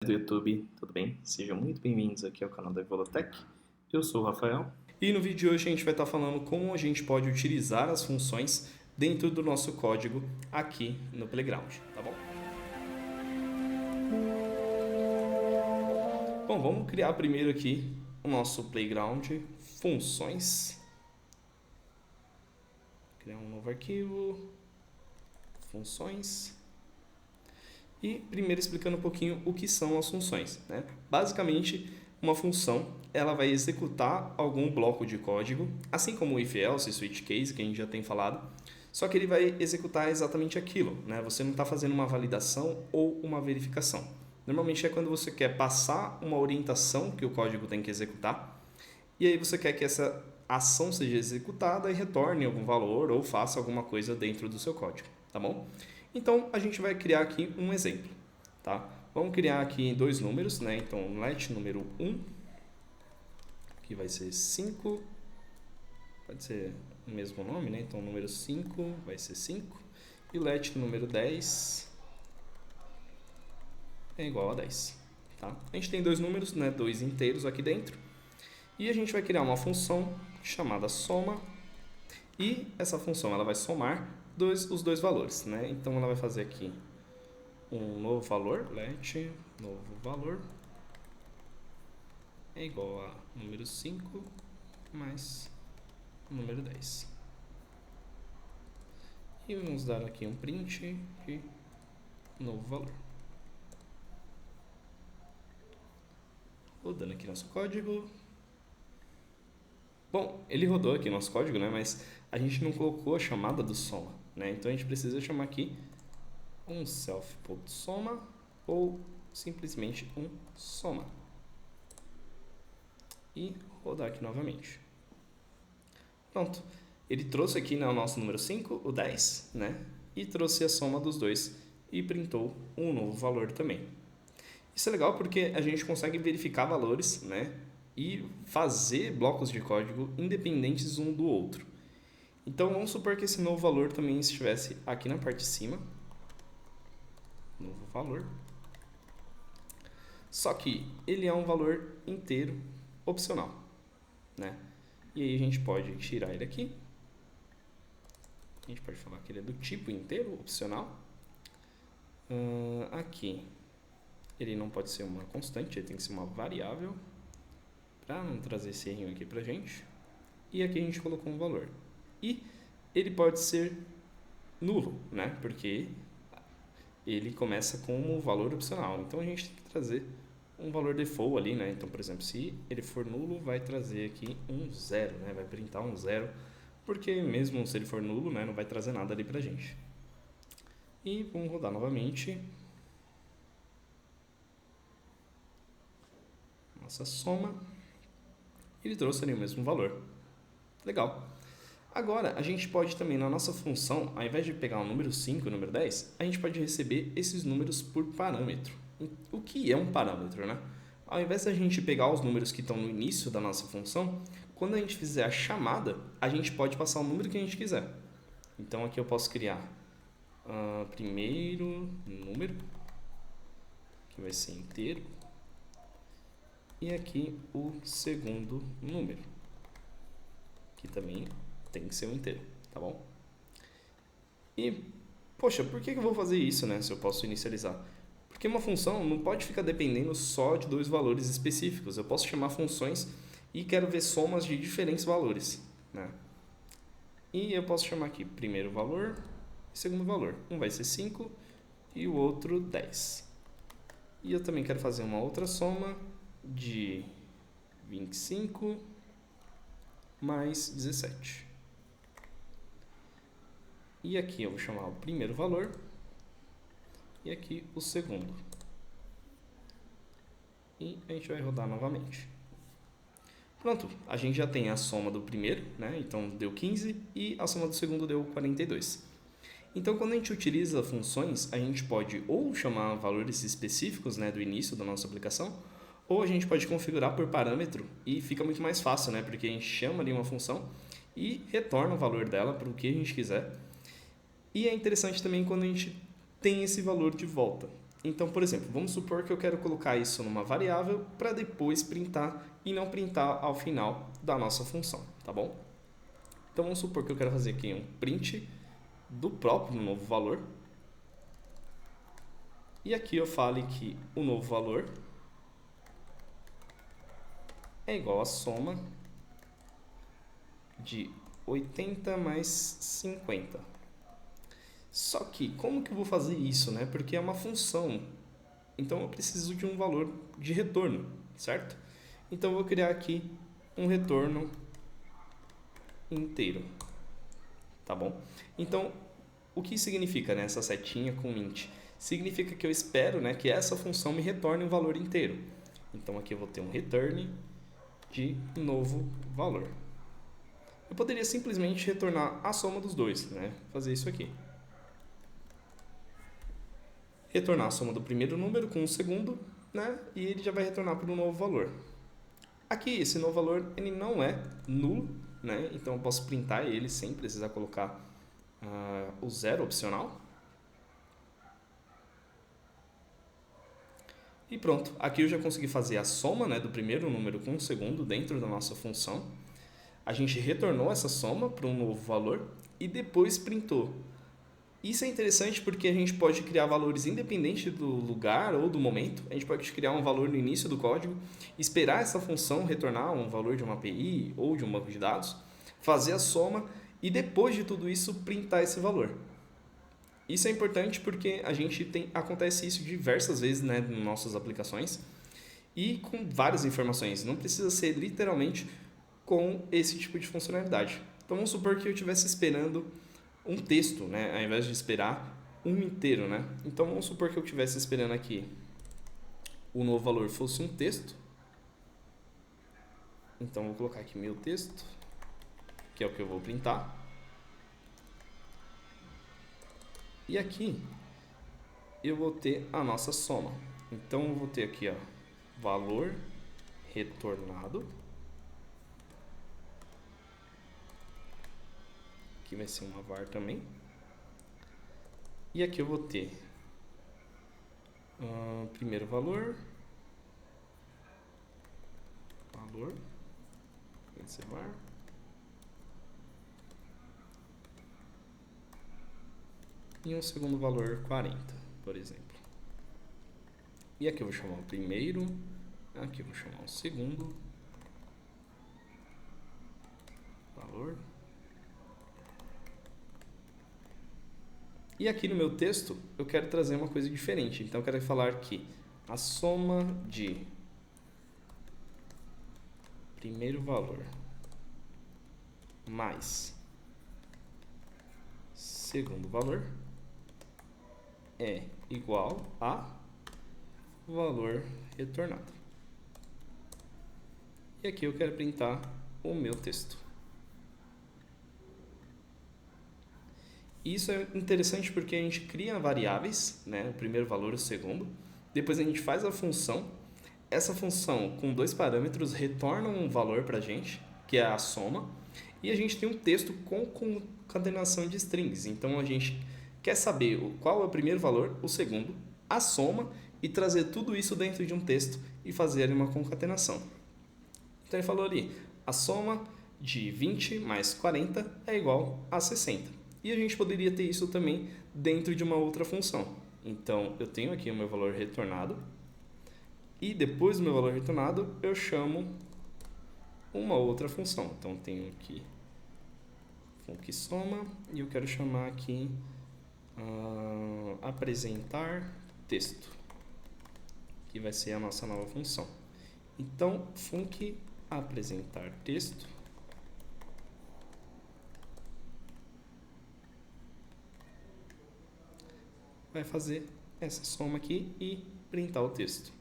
Do YouTube, tudo bem? Sejam muito bem-vindos aqui ao canal da Evolotech. Eu sou o Rafael e no vídeo de hoje a gente vai estar falando como a gente pode utilizar as funções dentro do nosso código aqui no Playground, tá bom? Bom, vamos criar primeiro aqui o nosso Playground funções. Criar um novo arquivo, funções. E primeiro explicando um pouquinho o que são as funções, né? Basicamente, uma função ela vai executar algum bloco de código, assim como o if else e switch case que a gente já tem falado, só que ele vai executar exatamente aquilo, né? Você não está fazendo uma validação ou uma verificação. Normalmente é quando você quer passar uma orientação que o código tem que executar, e aí você quer que essa ação seja executada e retorne algum valor ou faça alguma coisa dentro do seu código, tá bom? Então, a gente vai criar aqui um exemplo, tá? Vamos criar aqui dois números, né? Então, let número 1, que vai ser 5, pode ser o mesmo nome, né? Então, número 5 vai ser 5, e let número 10 é igual a 10, tá? A gente tem dois números, né? Dois inteiros aqui dentro, e a gente vai criar uma função chamada soma, e essa função ela vai somar os dois valores, né? Então ela vai fazer aqui um novo valor, let novo valor é igual a número 5 mais número 10. E vamos dar aqui um print de novo valor. Rodando aqui nosso código. Bom, ele rodou aqui nosso código, né? Mas a gente não colocou a chamada do soma, né? Então a gente precisa chamar aqui um self.soma ou simplesmente um soma. E rodar aqui novamente. Pronto. Ele trouxe aqui o nosso número 5, o 10, né? E trouxe a soma dos dois e printou um novo valor também. Isso é legal porque a gente consegue verificar valores, né? E fazer blocos de código independentes um do outro. Então vamos supor que esse novo valor também estivesse aqui na parte de cima. Novo valor. Só que ele é um valor inteiro opcional, né? E aí a gente pode tirar ele aqui. A gente pode falar que ele é do tipo inteiro opcional. Aqui ele não pode ser uma constante, ele tem que ser uma variável para não trazer esse errinho aqui pra gente. E aqui a gente colocou um valor. E ele pode ser nulo, né? Porque ele começa como valor opcional. Então a gente tem que trazer um valor default ali, né? Então, por exemplo, se ele for nulo, vai trazer aqui um zero, né? Vai printar um zero, porque mesmo se ele for nulo, né, não vai trazer nada ali pra gente. E vamos rodar novamente. Nossa soma. Ele trouxe ali o mesmo valor. Legal. Agora, a gente pode também, na nossa função, ao invés de pegar o número 5 e o número 10, a gente pode receber esses números por parâmetro. O que é um parâmetro, né? Ao invés da gente pegar os números que estão no início da nossa função, quando a gente fizer a chamada, a gente pode passar o número que a gente quiser. Então, aqui eu posso criar primeiro número, que vai ser inteiro, e aqui o segundo número, que também tem que ser um inteiro, tá bom? E, poxa, por que eu vou fazer isso, né, se eu posso inicializar? Porque uma função não pode ficar dependendo só de dois valores específicos. Eu posso chamar funções e quero ver somas de diferentes valores, né? E eu posso chamar aqui primeiro valor e segundo valor. Um vai ser 5 e o outro 10. E eu também quero fazer uma outra soma de 25 mais 17. E aqui eu vou chamar o primeiro valor e aqui o segundo. E a gente vai rodar novamente. Pronto, a gente já tem a soma do primeiro, né? Então deu 15 e a soma do segundo deu 42. Então quando a gente utiliza funções, a gente pode ou chamar valores específicos, né, do início da nossa aplicação, ou a gente pode configurar por parâmetro e fica muito mais fácil, né? Porque a gente chama ali uma função e retorna o valor dela para o que a gente quiser. E é interessante também quando a gente tem esse valor de volta. Então, por exemplo, vamos supor que eu quero colocar isso numa variável para depois printar e não printar ao final da nossa função, tá bom? Então, vamos supor que eu quero fazer aqui um print do próprio novo valor. E aqui eu fale que o novo valor é igual à soma de 80 mais 50. Só que, como que eu vou fazer isso, né? Porque é uma função, então eu preciso de um valor de retorno, certo? Então, eu vou criar aqui um retorno inteiro, tá bom? Então, o que significa, né, essa setinha com int? Significa que eu espero, né, que essa função me retorne um valor inteiro. Então, aqui eu vou ter um return de novo valor. Eu poderia simplesmente retornar a soma dos dois, né? Fazer isso aqui. Retornar a soma do primeiro número com o segundo, né? E ele já vai retornar para um novo valor. Aqui, esse novo valor, ele não é nulo, né? Então, eu posso printar ele sem precisar colocar o zero opcional. E pronto, aqui eu já consegui fazer a soma, né, do primeiro número com o segundo dentro da nossa função. A gente retornou essa soma para um novo valor e depois printou. Isso é interessante porque a gente pode criar valores independentes do lugar ou do momento. A gente pode criar um valor no início do código, esperar essa função retornar um valor de uma API ou de um banco de dados, fazer a soma e depois de tudo isso printar esse valor. Isso é importante porque acontece isso diversas vezes, né, nas nossas aplicações e com várias informações. Não precisa ser literalmente com esse tipo de funcionalidade. Então vamos supor que eu estivesse esperando um texto, né, ao invés de esperar um inteiro, né? Então vamos supor que eu estivesse esperando aqui o novo valor fosse um texto. Então vou colocar aqui meu texto, que é o que eu vou printar. E aqui eu vou ter a nossa soma. Então eu vou ter aqui, ó, valor retornado. Aqui vai ser uma var também. E aqui eu vou ter primeiro valor, vai ser var. E um segundo valor 40, por exemplo. E aqui eu vou chamar o primeiro, aqui eu vou chamar o segundo valor. E aqui no meu texto eu quero trazer uma coisa diferente. Então eu quero falar que a soma de primeiro valor mais segundo valor é igual a valor retornado. E aqui eu quero printar o meu texto. Isso é interessante porque a gente cria variáveis, né? O primeiro valor e o segundo. Depois a gente faz a função. Essa função com dois parâmetros retorna um valor para a gente, que é a soma. E a gente tem um texto com concatenação de strings. Então a gente quer saber qual é o primeiro valor, o segundo, a soma e trazer tudo isso dentro de um texto e fazer uma concatenação. Então ele falou ali, a soma de 20 mais 40 é igual a 60. E a gente poderia ter isso também dentro de uma outra função. Então eu tenho aqui o meu valor retornado e depois do meu valor retornado eu chamo uma outra função. Então tenho aqui funcsoma e eu quero chamar aqui apresentar texto, que vai ser a nossa nova função. Então func apresentar texto vai fazer essa soma aqui e printar o texto.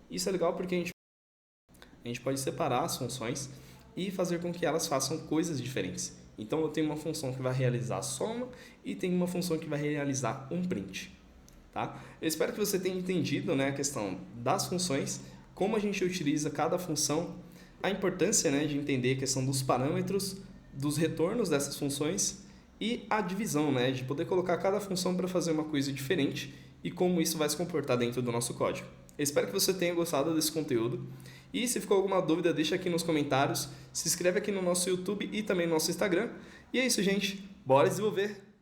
Isso é legal porque a gente pode separar as funções e fazer com que elas façam coisas diferentes. Então eu tenho uma função que vai realizar a soma e tenho uma função que vai realizar um print. Tá? Eu espero que você tenha entendido, né, a questão das funções, como a gente utiliza cada função, a importância, né, de entender a questão dos parâmetros, dos retornos dessas funções e a divisão, né, de poder colocar cada função para fazer uma coisa diferente e como isso vai se comportar dentro do nosso código. Eu espero que você tenha gostado desse conteúdo e se ficou alguma dúvida, deixa aqui nos comentários, se inscreve aqui no nosso YouTube e também no nosso Instagram. E é isso, gente. Bora desenvolver!